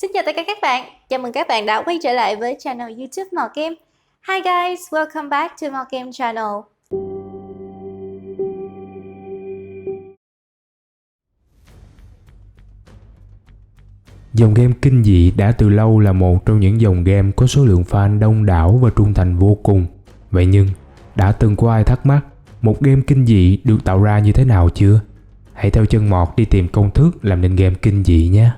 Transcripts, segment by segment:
Xin chào tất cả các bạn, chào mừng các bạn đã quay trở lại với channel YouTube Mò Game. Hi guys, welcome back to Mò Game channel. Dòng game kinh dị đã từ lâu là một trong những dòng game có số lượng fan đông đảo và trung thành vô cùng. Vậy nhưng, đã từng có ai thắc mắc một game kinh dị được tạo ra như thế nào chưa? Hãy theo chân Mọt đi tìm công thức làm nên game kinh dị nhé.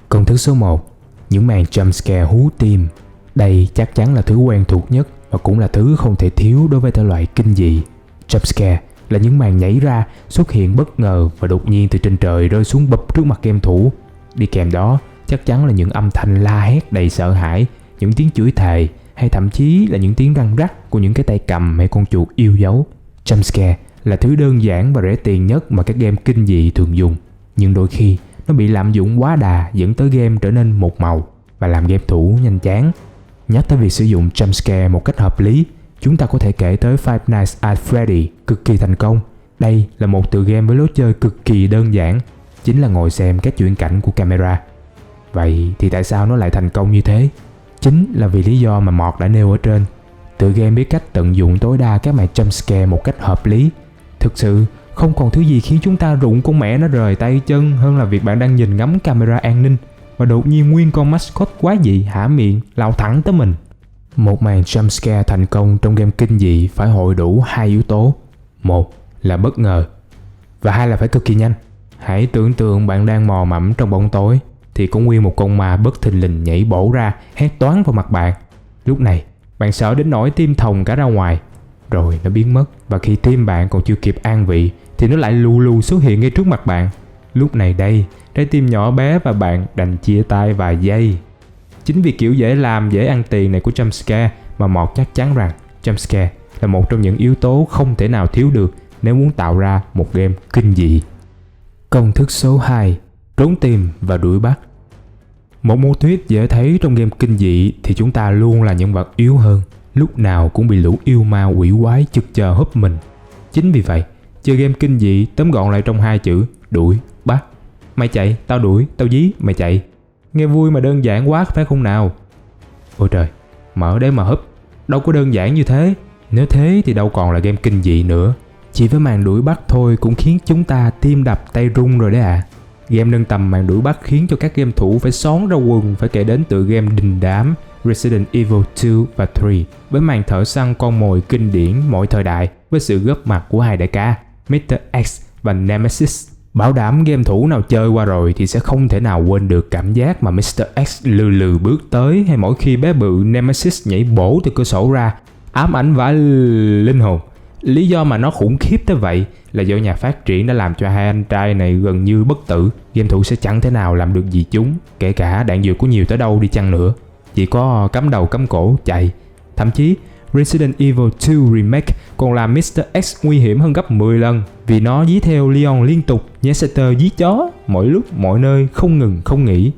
Công thức số 1. Những màn jumpscare hú tim. Đây chắc chắn là thứ quen thuộc nhất và cũng là thứ không thể thiếu đối với thể loại kinh dị. Jumpscare là những màn nhảy ra, xuất hiện bất ngờ và đột nhiên từ trên trời rơi xuống bập trước mặt game thủ. Đi kèm đó chắc chắn là những âm thanh la hét đầy sợ hãi, những tiếng chửi thề hay thậm chí là những tiếng răng rắc của những cái tay cầm hay con chuột yêu dấu. Jumpscare là thứ đơn giản và rẻ tiền nhất mà các game kinh dị thường dùng, nhưng đôi khi nó bị lạm dụng quá đà dẫn tới game trở nên một màu và làm game thủ nhanh chán. Nhắc tới việc sử dụng jumpscare một cách hợp lý, chúng ta có thể kể tới Five Nights at Freddy cực kỳ thành công. Đây là một tựa game với lối chơi cực kỳ đơn giản, chính là ngồi xem các chuyển cảnh của camera. Vậy thì tại sao nó lại thành công như thế? Chính là vì lý do mà Mọt đã nêu ở trên. Tựa game biết cách tận dụng tối đa các màn jumpscare một cách hợp lý. Thực sự không còn thứ gì khiến chúng ta rụng con mẹ nó rời tay chân hơn là việc bạn đang nhìn ngắm camera an ninh và đột nhiên nguyên con mascot quá dị há miệng lao thẳng tới mình. Một màn jumpscare thành công trong game kinh dị phải hội đủ hai yếu tố. Một là bất ngờ và hai là phải cực kỳ nhanh. Hãy tưởng tượng bạn đang mò mẫm trong bóng tối thì có nguyên một con ma bất thình lình nhảy bổ ra hét toáng vào mặt bạn. Lúc này bạn sợ đến nỗi tim thòng cả ra ngoài. Rồi nó biến mất và khi tim bạn còn chưa kịp an vị thì nó lại lù lù xuất hiện ngay trước mặt bạn. Lúc này đây, trái tim nhỏ bé và bạn đành chia tay vài giây. Chính vì kiểu dễ làm dễ ăn tiền này của jumpscare mà Mọt chắc chắn rằng jumpscare là một trong những yếu tố không thể nào thiếu được nếu muốn tạo ra một game kinh dị. Công thức số 2. Trốn tìm và đuổi bắt. Một mô thuyết dễ thấy trong game kinh dị thì chúng ta luôn là nhân vật yếu hơn, lúc nào cũng bị lũ yêu ma quỷ quái chực chờ húp mình. Chính vì vậy, chơi game kinh dị tóm gọn lại trong hai chữ đuổi bắt. Mày chạy, tao đuổi, tao dí, mày chạy. Nghe vui mà đơn giản quá phải không nào? Ôi trời, mở để mà húp, đâu có đơn giản như thế. Nếu thế thì đâu còn là game kinh dị nữa. Chỉ với màn đuổi bắt thôi cũng khiến chúng ta tim đập tay run rồi đấy ạ. Game nâng tầm màn đuổi bắt khiến cho các game thủ phải xón ra quần, phải kể đến tựa game đình đám Resident Evil 2 và 3 với màn thợ săn con mồi kinh điển mỗi thời đại với sự góp mặt của hai đại ca Mr. X và Nemesis. Bảo đảm game thủ nào chơi qua rồi thì sẽ không thể nào quên được cảm giác mà Mr. X lừ lừ bước tới hay mỗi khi bé bự Nemesis nhảy bổ từ cửa sổ ra, ám ảnh vãi linh hồn. Lý do mà nó khủng khiếp tới vậy là do nhà phát triển đã làm cho hai anh trai này gần như bất tử. Game thủ sẽ chẳng thể nào làm được gì chúng, kể cả đạn dược có nhiều tới đâu đi chăng nữa. Chỉ có cắm đầu cắm cổ chạy. Thậm chí Resident Evil 2 Remake còn làm Mr. X nguy hiểm hơn gấp 10 lần vì nó dí theo Leon liên tục, nhảy Sester dí chó mỗi lúc mọi nơi không ngừng không nghỉ.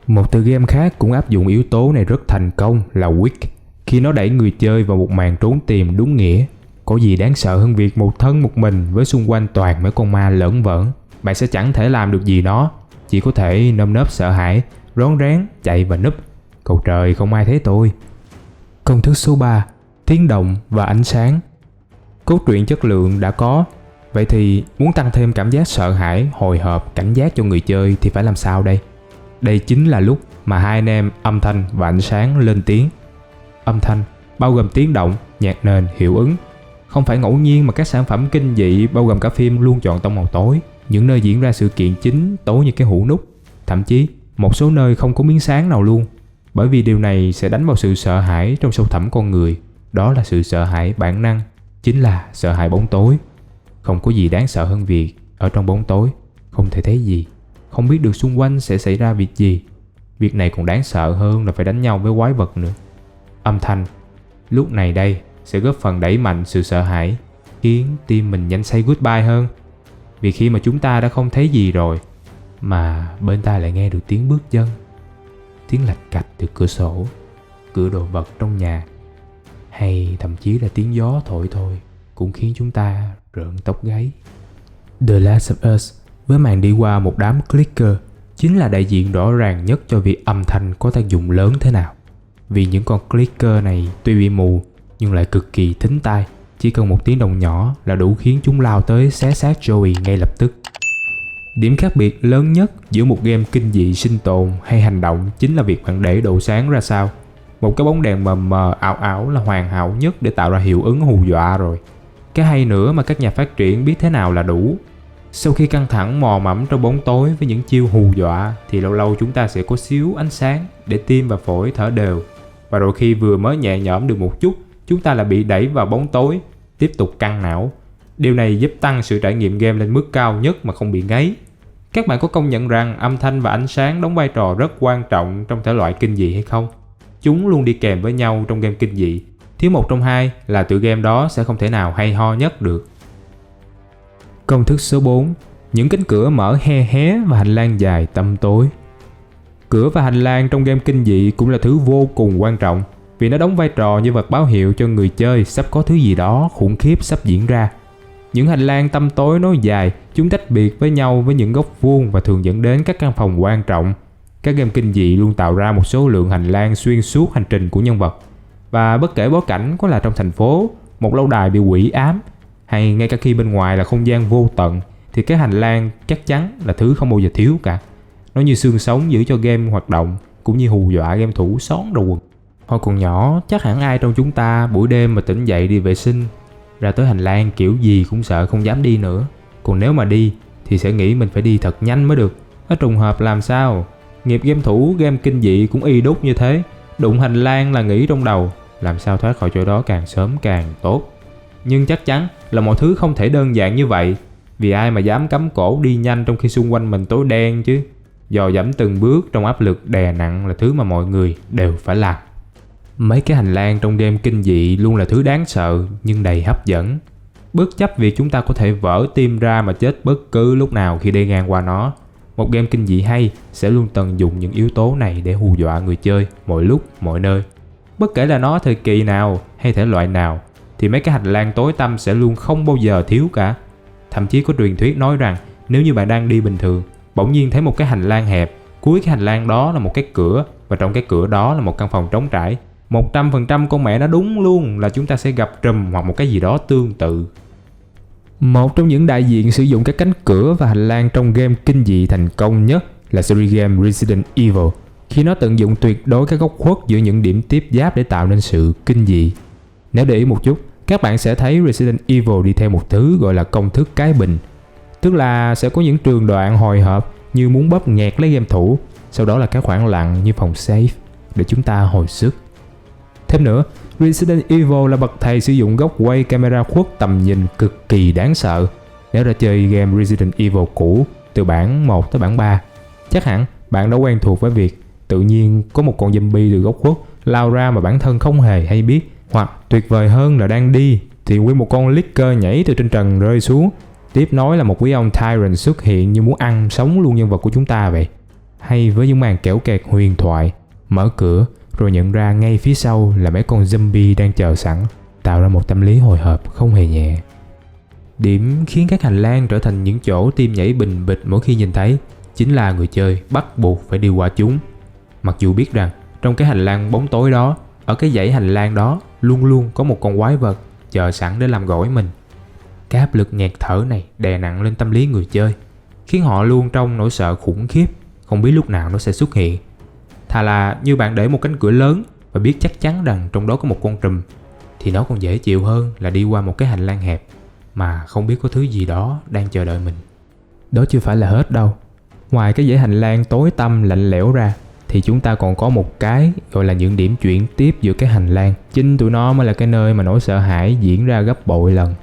Một tựa game khác cũng áp dụng yếu tố này rất thành công là Wick, khi nó đẩy người chơi vào một màn trốn tìm đúng nghĩa. Có gì đáng sợ hơn việc một thân một mình với xung quanh toàn mấy con ma lởn vởn. Bạn sẽ chẳng thể làm được gì nó, chỉ có thể nơm nớp sợ hãi, rón rén, chạy và núp. Cầu trời không ai thấy tôi. Công thức số 3. Tiếng động và ánh sáng. Cốt truyện chất lượng đã có, vậy thì muốn tăng thêm cảm giác sợ hãi, hồi hộp, cảnh giác cho người chơi thì phải làm sao đây? Đây chính là lúc mà hai anh em âm thanh và ánh sáng lên tiếng. Âm thanh bao gồm tiếng động, nhạc nền, hiệu ứng. Không phải ngẫu nhiên mà các sản phẩm kinh dị bao gồm cả phim luôn chọn tông màu tối. Những nơi diễn ra sự kiện chính tối như cái hũ nút. Thậm chí một số nơi không có miếng sáng nào luôn. Bởi vì điều này sẽ đánh vào sự sợ hãi trong sâu thẳm con người. Đó là sự sợ hãi bản năng, chính là sợ hãi bóng tối. Không có gì đáng sợ hơn việc ở trong bóng tối, không thể thấy gì, không biết được xung quanh sẽ xảy ra việc gì. Việc này còn đáng sợ hơn là phải đánh nhau với quái vật nữa. Âm thanh lúc này đây sẽ góp phần đẩy mạnh sự sợ hãi, khiến tim mình nhanh say goodbye hơn. Vì khi mà chúng ta đã không thấy gì rồi, mà bên tai lại nghe được tiếng bước chân, tiếng lạch cạch từ cửa sổ, cửa đồ vật trong nhà, hay thậm chí là tiếng gió thổi thôi, cũng khiến chúng ta rợn tóc gáy. The Last of Us với màn đi qua một đám clicker chính là đại diện rõ ràng nhất cho việc âm thanh có tác dụng lớn thế nào. Vì những con clicker này tuy bị mù nhưng lại cực kỳ thính tai, chỉ cần một tiếng động nhỏ là đủ khiến chúng lao tới xé xác Joey ngay lập tức. Điểm khác biệt lớn nhất giữa một game kinh dị sinh tồn hay hành động chính là việc bạn để độ sáng ra sao. Một cái bóng đèn mờ mờ ảo ảo là hoàn hảo nhất để tạo ra hiệu ứng hù dọa rồi. Cái hay nữa mà các nhà phát triển biết thế nào là đủ. Sau khi căng thẳng mò mẫm trong bóng tối với những chiêu hù dọa thì lâu lâu chúng ta sẽ có xíu ánh sáng để tim và phổi thở đều. Và rồi khi vừa mới nhẹ nhõm được một chút, chúng ta lại bị đẩy vào bóng tối, tiếp tục căng não. Điều này giúp tăng sự trải nghiệm game lên mức cao nhất mà không bị ngáy. Các bạn có công nhận rằng âm thanh và ánh sáng đóng vai trò rất quan trọng trong thể loại kinh dị hay không? Chúng luôn đi kèm với nhau trong game kinh dị. Thiếu một trong hai là tựa game đó sẽ không thể nào hay ho nhất được. Công thức số 4. Những cánh cửa mở he hé và hành lang dài tăm tối. Cửa và hành lang trong game kinh dị cũng là thứ vô cùng quan trọng vì nó đóng vai trò như vật báo hiệu cho người chơi sắp có thứ gì đó khủng khiếp sắp diễn ra. Những hành lang tăm tối nối dài, chúng tách biệt với nhau với những góc vuông và thường dẫn đến các căn phòng quan trọng. Các game kinh dị luôn tạo ra một số lượng hành lang xuyên suốt hành trình của nhân vật. Và bất kể bối cảnh có là trong thành phố, một lâu đài bị quỷ ám, hay ngay cả khi bên ngoài là không gian vô tận, thì cái hành lang chắc chắn là thứ không bao giờ thiếu cả. Nó như xương sống giữ cho game hoạt động, cũng như hù dọa game thủ xón đầu quần. Hồi còn nhỏ, chắc hẳn ai trong chúng ta buổi đêm mà tỉnh dậy đi vệ sinh, ra tới hành lang kiểu gì cũng sợ không dám đi nữa. Còn nếu mà đi thì sẽ nghĩ mình phải đi thật nhanh mới được. Ở trùng hợp làm sao? Nghiệp game thủ, game kinh dị cũng y đúc như thế. Đụng hành lang là nghĩ trong đầu, làm sao thoát khỏi chỗ đó càng sớm càng tốt. Nhưng chắc chắn là mọi thứ không thể đơn giản như vậy. Vì ai mà dám cắm cổ đi nhanh trong khi xung quanh mình tối đen chứ. Dò dẫm từng bước trong áp lực đè nặng là thứ mà mọi người đều phải làm. Mấy cái hành lang trong game kinh dị luôn là thứ đáng sợ nhưng đầy hấp dẫn. Bất chấp việc chúng ta có thể vỡ tim ra mà chết bất cứ lúc nào khi đi ngang qua nó. Một game kinh dị hay sẽ luôn tận dụng những yếu tố này để hù dọa người chơi mọi lúc, mọi nơi. Bất kể là nó thời kỳ nào hay thể loại nào thì mấy cái hành lang tối tăm sẽ luôn không bao giờ thiếu cả. Thậm chí có truyền thuyết nói rằng nếu như bạn đang đi bình thường, bỗng nhiên thấy một cái hành lang hẹp, cuối cái hành lang đó là một cái cửa và trong cái cửa đó là một căn phòng trống trải, 100% con mẹ nó đúng luôn là chúng ta sẽ gặp trùm hoặc một cái gì đó tương tự. Một trong những đại diện sử dụng các cánh cửa và hành lang trong game kinh dị thành công nhất là series game Resident Evil, khi nó tận dụng tuyệt đối các góc khuất giữa những điểm tiếp giáp để tạo nên sự kinh dị. Nếu để ý một chút, các bạn sẽ thấy Resident Evil đi theo một thứ gọi là công thức cái bình. Tức là sẽ có những trường đoạn hồi hộp như muốn bóp nghẹt lấy game thủ, sau đó là các khoảng lặng như phòng safe để chúng ta hồi sức. Thêm nữa, Resident Evil là bậc thầy sử dụng góc quay camera khuất tầm nhìn cực kỳ đáng sợ. Nếu đã chơi game Resident Evil cũ từ bản 1 tới bản 3, chắc hẳn bạn đã quen thuộc với việc tự nhiên có một con zombie từ góc khuất lao ra mà bản thân không hề hay biết. Hoặc tuyệt vời hơn là đang đi thì nguyên một con Licker nhảy từ trên trần rơi xuống. Tiếp nối là một quý ông Tyrant xuất hiện như muốn ăn sống luôn nhân vật của chúng ta vậy. Hay với những màn kẽo kẹt huyền thoại, mở cửa rồi nhận ra ngay phía sau là mấy con zombie đang chờ sẵn, tạo ra một tâm lý hồi hộp không hề nhẹ. Điểm khiến các hành lang trở thành những chỗ tim nhảy bình bịch mỗi khi nhìn thấy chính là người chơi bắt buộc phải đi qua chúng. Mặc dù biết rằng trong cái hành lang bóng tối đó, ở cái dãy hành lang đó luôn luôn có một con quái vật chờ sẵn để làm gỏi mình. Cái áp lực nghẹt thở này đè nặng lên tâm lý người chơi, khiến họ luôn trong nỗi sợ khủng khiếp, không biết lúc nào nó sẽ xuất hiện. Thà là như bạn để một cánh cửa lớn và biết chắc chắn rằng trong đó có một con trùm, thì nó còn dễ chịu hơn là đi qua một cái hành lang hẹp mà không biết có thứ gì đó đang chờ đợi mình. Đó chưa phải là hết đâu. Ngoài cái dãy hành lang tối tăm lạnh lẽo ra thì chúng ta còn có một cái gọi là những điểm chuyển tiếp giữa cái hành lang. Chính tụi nó mới là cái nơi mà nỗi sợ hãi diễn ra gấp bội lần.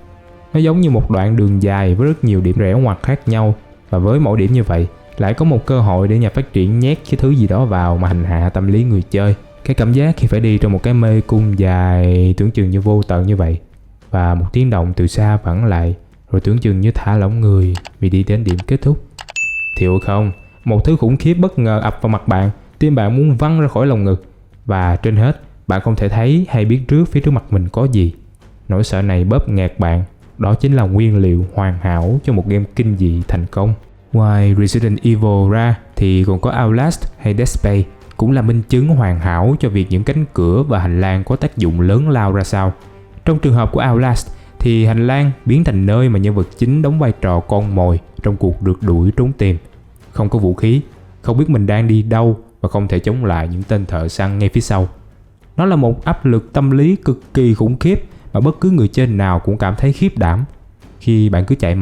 Nó giống như một đoạn đường dài với rất nhiều điểm rẽ ngoặt khác nhau, và với mỗi điểm như vậy lại có một cơ hội để nhà phát triển nhét cái thứ gì đó vào mà hành hạ tâm lý người chơi. Cái cảm giác khi phải đi trong một cái mê cung dài tưởng chừng như vô tận như vậy, và một tiếng động từ xa vẳng lại, rồi tưởng chừng như thả lỏng người vì đi đến điểm kết thúc. Thiệu không, một thứ khủng khiếp bất ngờ ập vào mặt bạn, tim bạn muốn văng ra khỏi lồng ngực, và trên hết bạn không thể thấy hay biết trước phía trước mặt mình có gì. Nỗi sợ này bóp nghẹt bạn, đó chính là nguyên liệu hoàn hảo cho một game kinh dị thành công. Ngoài Resident Evil ra thì còn có Outlast hay Dead Space cũng là minh chứng hoàn hảo cho việc những cánh cửa và hành lang có tác dụng lớn lao ra sao. Trong trường hợp của Outlast thì hành lang biến thành nơi mà nhân vật chính đóng vai trò con mồi trong cuộc rượt đuổi trốn tìm. Không có vũ khí, không biết mình đang đi đâu và không thể chống lại những tên thợ săn ngay phía sau. Nó là một áp lực tâm lý cực kỳ khủng khiếp mà bất cứ người chơi nào cũng cảm thấy khiếp đảm. Khi bạn cứ chạy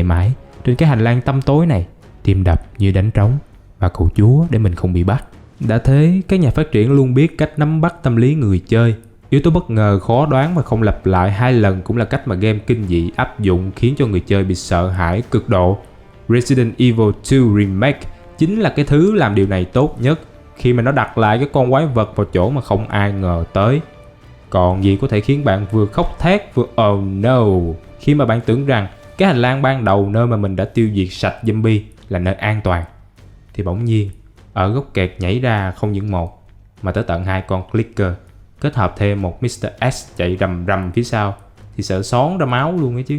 mãi trên cái hành lang tăm tối này, tim đập như đánh trống và cầu Chúa để mình không bị bắt. Đã thế, các nhà phát triển luôn biết cách nắm bắt tâm lý người chơi. Yếu tố bất ngờ, khó đoán và không lặp lại 2 lần cũng là cách mà game kinh dị áp dụng khiến cho người chơi bị sợ hãi cực độ. Resident Evil 2 Remake chính là cái thứ làm điều này tốt nhất, khi mà nó đặt lại cái con quái vật vào chỗ mà không ai ngờ tới. Còn gì có thể khiến bạn vừa khóc thét vừa oh no khi mà bạn tưởng rằng cái hành lang ban đầu nơi mà mình đã tiêu diệt sạch zombie là nơi an toàn, thì bỗng nhiên ở góc kẹt nhảy ra không những một mà tới tận 2 con clicker, kết hợp thêm một Mr. X chạy rầm rầm phía sau thì sợ xón ra máu luôn ấy chứ.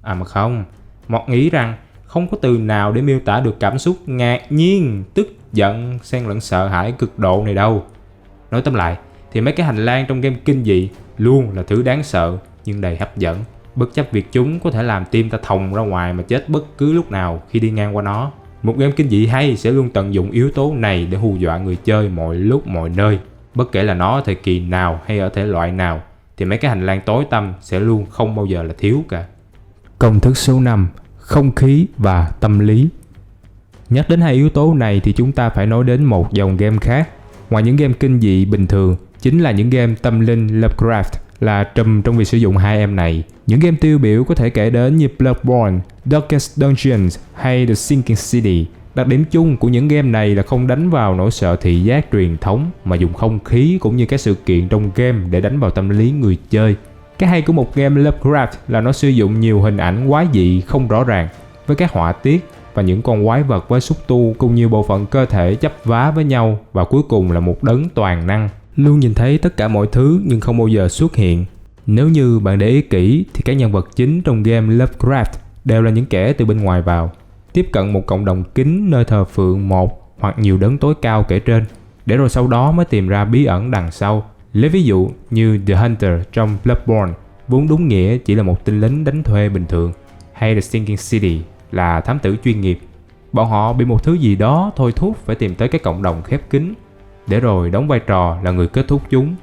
À mà không, Mọt nghĩ rằng không có từ nào để miêu tả được cảm xúc ngạc nhiên, tức giận, xen lẫn sợ hãi cực độ này đâu. Nói tóm lại thì mấy cái hành lang trong game kinh dị luôn là thứ đáng sợ nhưng đầy hấp dẫn, bất chấp việc chúng có thể làm tim ta thòng ra ngoài mà chết bất cứ lúc nào khi đi ngang qua nó. Một game kinh dị hay sẽ luôn tận dụng yếu tố này để hù dọa người chơi mọi lúc mọi nơi. Bất kể là nó ở thời kỳ nào hay ở thể loại nào thì mấy cái hành lang tối tăm sẽ luôn không bao giờ là thiếu cả. Công thức số 5: không khí và tâm lý. Nhắc đến 2 yếu tố này thì chúng ta phải nói đến một dòng game khác. Ngoài những game kinh dị bình thường, chính là những game tâm linh Lovecraft là trùm trong việc sử dụng 2 em này. Những game tiêu biểu có thể kể đến như Bloodborne, Darkest Dungeons hay The Sinking City. Đặc điểm chung của những game này là không đánh vào nỗi sợ thị giác truyền thống mà dùng không khí cũng như các sự kiện trong game để đánh vào tâm lý người chơi. Cái hay của một game Lovecraft là nó sử dụng nhiều hình ảnh quái dị không rõ ràng với các họa tiết và những con quái vật với xúc tu cùng nhiều bộ phận cơ thể chấp vá với nhau, và cuối cùng là một đấng toàn năng luôn nhìn thấy tất cả mọi thứ nhưng không bao giờ xuất hiện. Nếu như bạn để ý kỹ thì các nhân vật chính trong game Lovecraft đều là những kẻ từ bên ngoài vào, tiếp cận một cộng đồng kín nơi thờ phượng một hoặc nhiều đấng tối cao kể trên, để rồi sau đó mới tìm ra bí ẩn đằng sau. Lấy ví dụ như The Hunter trong Bloodborne vốn đúng nghĩa chỉ là một tên lính đánh thuê bình thường, hay The Sinking City là thám tử chuyên nghiệp. Bọn họ bị một thứ gì đó thôi thúc phải tìm tới cái cộng đồng khép kín, để rồi đóng vai trò là người kết thúc chúng.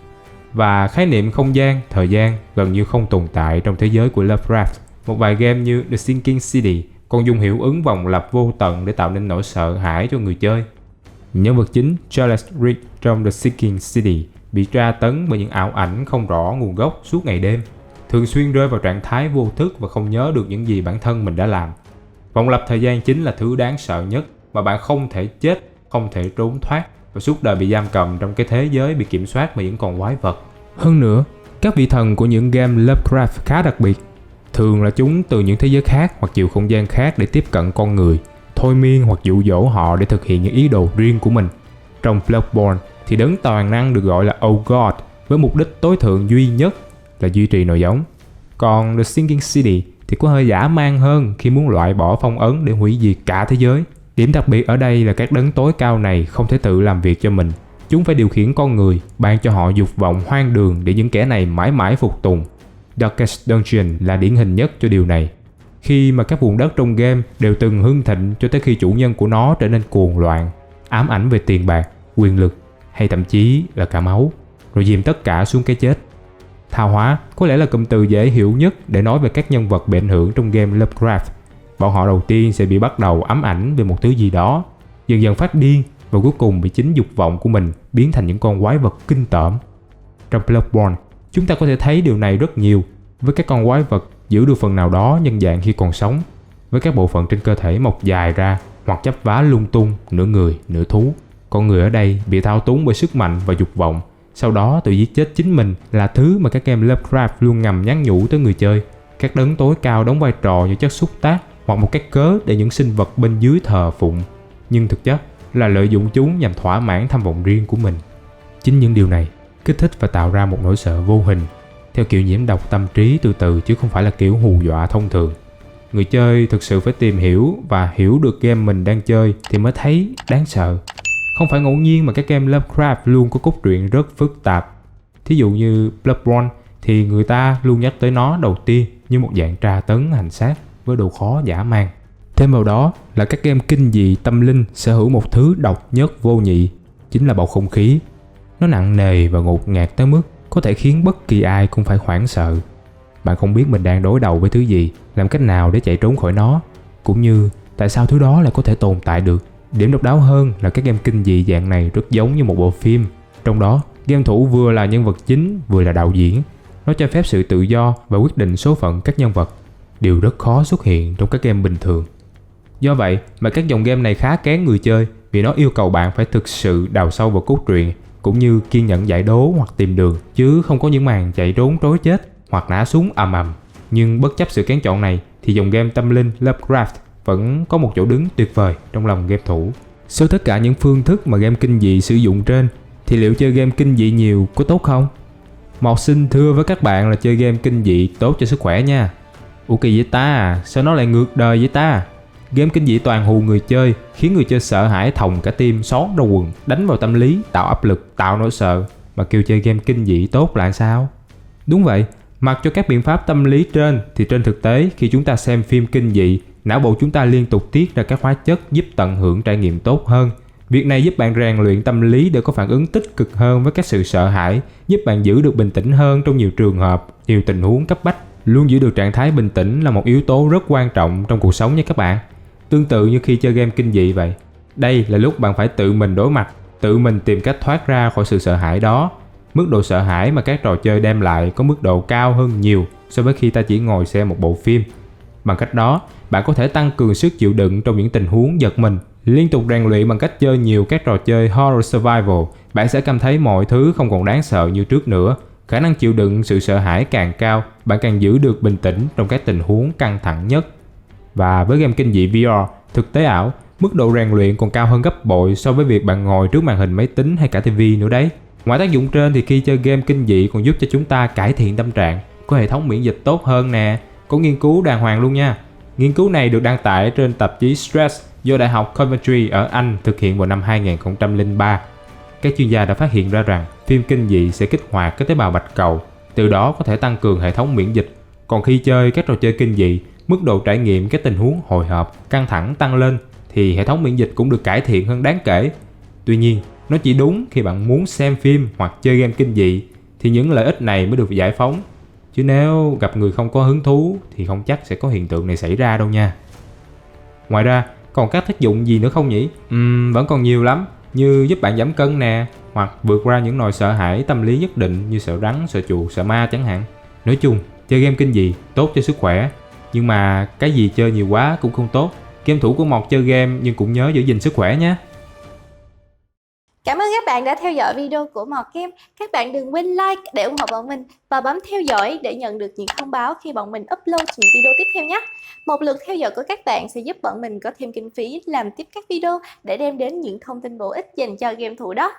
Và khái niệm không gian, thời gian gần như không tồn tại trong thế giới của Lovecraft. Một vài game như The Sinking City còn dùng hiệu ứng vòng lặp vô tận để tạo nên nỗi sợ hãi cho người chơi. Nhân vật chính Charles Reed trong The Sinking City bị tra tấn bởi những ảo ảnh không rõ nguồn gốc suốt ngày đêm, thường xuyên rơi vào trạng thái vô thức và không nhớ được những gì bản thân mình đã làm. Vòng lặp thời gian chính là thứ đáng sợ nhất mà bạn không thể chết, không thể trốn thoát và suốt đời bị giam cầm trong cái thế giới bị kiểm soát bởi những con quái vật. Hơn nữa, các vị thần của những game Lovecraft khá đặc biệt. Thường là chúng từ những thế giới khác hoặc chiều không gian khác để tiếp cận con người, thôi miên hoặc dụ dỗ họ để thực hiện những ý đồ riêng của mình. Trong Bloodborne thì đấng toàn năng được gọi là Oh God với mục đích tối thượng duy nhất là duy trì nòi giống. Còn The Sinking City thì có hơi dã man hơn khi muốn loại bỏ phong ấn để hủy diệt cả thế giới. Điểm đặc biệt ở đây là các đấng tối cao này không thể tự làm việc cho mình. Chúng phải điều khiển con người, ban cho họ dục vọng hoang đường để những kẻ này mãi mãi phục tùng. Darkest Dungeon là điển hình nhất cho điều này. Khi mà các vùng đất trong game đều từng hưng thịnh cho tới khi chủ nhân của nó trở nên cuồng loạn, ám ảnh về tiền bạc, quyền lực hay thậm chí là cả máu, rồi dìm tất cả xuống cái chết. Tha hóa có lẽ là cụm từ dễ hiểu nhất để nói về các nhân vật bị ảnh hưởng trong game Lovecraft. Bọn họ đầu tiên sẽ bị bắt đầu ám ảnh về một thứ gì đó, dần dần phát điên và cuối cùng bị chính dục vọng của mình biến thành những con quái vật kinh tởm. Trong Bloodborne, chúng ta có thể thấy điều này rất nhiều, với các con quái vật giữ được phần nào đó nhân dạng khi còn sống, với các bộ phận trên cơ thể mọc dài ra hoặc chấp vá lung tung, nửa người, nửa thú. Con người ở đây bị thao túng bởi sức mạnh và dục vọng, sau đó tự giết chết chính mình là thứ mà các game Lovecraft luôn ngầm nhắn nhủ tới người chơi. Các đấng tối cao đóng vai trò như chất xúc tác hoặc một cái cớ để những sinh vật bên dưới thờ phụng, nhưng thực chất là lợi dụng chúng nhằm thỏa mãn tham vọng riêng của mình. Chính những điều này kích thích và tạo ra một nỗi sợ vô hình, theo kiểu nhiễm độc tâm trí từ từ chứ không phải là kiểu hù dọa thông thường. Người chơi thực sự phải tìm hiểu và hiểu được game mình đang chơi thì mới thấy đáng sợ. Không phải ngẫu nhiên mà các game Lovecraft luôn có cốt truyện rất phức tạp. Thí dụ như Bloodborne thì người ta luôn nhắc tới nó đầu tiên như một dạng tra tấn hành xác với độ khó dã man. Thêm vào đó là các game kinh dị tâm linh sở hữu một thứ độc nhất vô nhị, chính là bầu không khí. Nó nặng nề và ngột ngạt tới mức có thể khiến bất kỳ ai cũng phải hoảng sợ. Bạn không biết mình đang đối đầu với thứ gì, làm cách nào để chạy trốn khỏi nó, cũng như tại sao thứ đó lại có thể tồn tại được. Điểm độc đáo hơn là các game kinh dị dạng này rất giống như một bộ phim. Trong đó, game thủ vừa là nhân vật chính vừa là đạo diễn. Nó cho phép sự tự do và quyết định số phận các nhân vật, điều rất khó xuất hiện trong các game bình thường. Do vậy mà các dòng game này khá kén người chơi vì nó yêu cầu bạn phải thực sự đào sâu vào cốt truyện cũng như kiên nhẫn giải đố hoặc tìm đường, chứ không có những màn chạy trốn trối chết hoặc nã súng ầm ầm. Nhưng bất chấp sự kén chọn này thì dòng game tâm linh Lovecraft vẫn có một chỗ đứng tuyệt vời trong lòng game thủ. Sau tất cả những phương thức mà game kinh dị sử dụng trên thì liệu chơi game kinh dị nhiều có tốt không? Mọt xin thưa với các bạn là chơi game kinh dị tốt cho sức khỏe nha. Ủa kỳ vậy ta, sao nó lại ngược đời vậy ta? Game kinh dị toàn hù người chơi, khiến người chơi sợ hãi thòng cả tim, xón ra quần, đánh vào tâm lý, tạo áp lực, tạo nỗi sợ. Mà kêu chơi game kinh dị tốt là sao? Đúng vậy, mặc cho các biện pháp tâm lý trên thì trên thực tế khi chúng ta xem phim kinh dị, não bộ chúng ta liên tục tiết ra các hóa chất giúp tận hưởng trải nghiệm tốt hơn. Việc này giúp bạn rèn luyện tâm lý để có phản ứng tích cực hơn với các sự sợ hãi, giúp bạn giữ được bình tĩnh hơn trong nhiều trường hợp, nhiều tình huống cấp bách. Luôn giữ được trạng thái bình tĩnh là một yếu tố rất quan trọng trong cuộc sống nha các bạn. Tương tự như khi chơi game kinh dị vậy. Đây là lúc bạn phải tự mình đối mặt, tự mình tìm cách thoát ra khỏi sự sợ hãi đó. Mức độ sợ hãi mà các trò chơi đem lại có mức độ cao hơn nhiều so với khi ta chỉ ngồi xem một bộ phim. Bằng cách đó, bạn có thể tăng cường sức chịu đựng trong những tình huống giật mình. Liên tục rèn luyện bằng cách chơi nhiều các trò chơi horror survival, bạn sẽ cảm thấy mọi thứ không còn đáng sợ như trước nữa. Khả năng chịu đựng sự sợ hãi càng cao, bạn càng giữ được bình tĩnh trong các tình huống căng thẳng nhất. Và với game kinh dị VR, thực tế ảo, mức độ rèn luyện còn cao hơn gấp bội so với việc bạn ngồi trước màn hình máy tính hay cả TV nữa đấy. Ngoài tác dụng trên thì khi chơi game kinh dị còn giúp cho chúng ta cải thiện tâm trạng, có hệ thống miễn dịch tốt hơn nè, có nghiên cứu đàng hoàng luôn nha. Nghiên cứu này được đăng tải trên tạp chí Stress do Đại học Coventry ở Anh thực hiện vào năm 2003. Các chuyên gia đã phát hiện ra rằng phim kinh dị sẽ kích hoạt các tế bào bạch cầu, từ đó có thể tăng cường hệ thống miễn dịch. Còn khi chơi các trò chơi kinh dị, mức độ trải nghiệm các tình huống hồi hộp, căng thẳng tăng lên thì hệ thống miễn dịch cũng được cải thiện hơn đáng kể. Tuy nhiên, nó chỉ đúng khi bạn muốn xem phim hoặc chơi game kinh dị thì những lợi ích này mới được giải phóng. Chứ nếu gặp người không có hứng thú thì không chắc sẽ có hiện tượng này xảy ra đâu nha. Ngoài ra, còn các tác dụng gì nữa không nhỉ? Vẫn còn nhiều lắm, như giúp bạn giảm cân nè, hoặc vượt qua những nỗi sợ hãi tâm lý nhất định như sợ rắn, sợ chuột, sợ ma chẳng hạn. Nói chung, chơi game kinh dị tốt cho sức khỏe, nhưng mà cái gì chơi nhiều quá cũng không tốt. Game thủ của Mọt chơi game nhưng cũng nhớ giữ gìn sức khỏe nhé. Cảm ơn các bạn đã theo dõi video của Mọt Game. Các bạn đừng quên like để ủng hộ bọn mình và bấm theo dõi để nhận được những thông báo khi bọn mình upload những video tiếp theo nhé. Một lượt theo dõi của các bạn sẽ giúp bọn mình có thêm kinh phí làm tiếp các video để đem đến những thông tin bổ ích dành cho game thủ đó.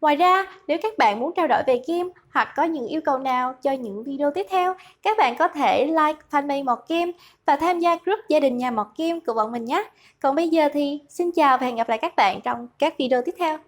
Ngoài ra, nếu các bạn muốn trao đổi về game hoặc có những yêu cầu nào cho những video tiếp theo, các bạn có thể like fanpage Mọt Game và tham gia group gia đình nhà Mọt Game của bọn mình nhé. Còn bây giờ thì xin chào và hẹn gặp lại các bạn trong các video tiếp theo.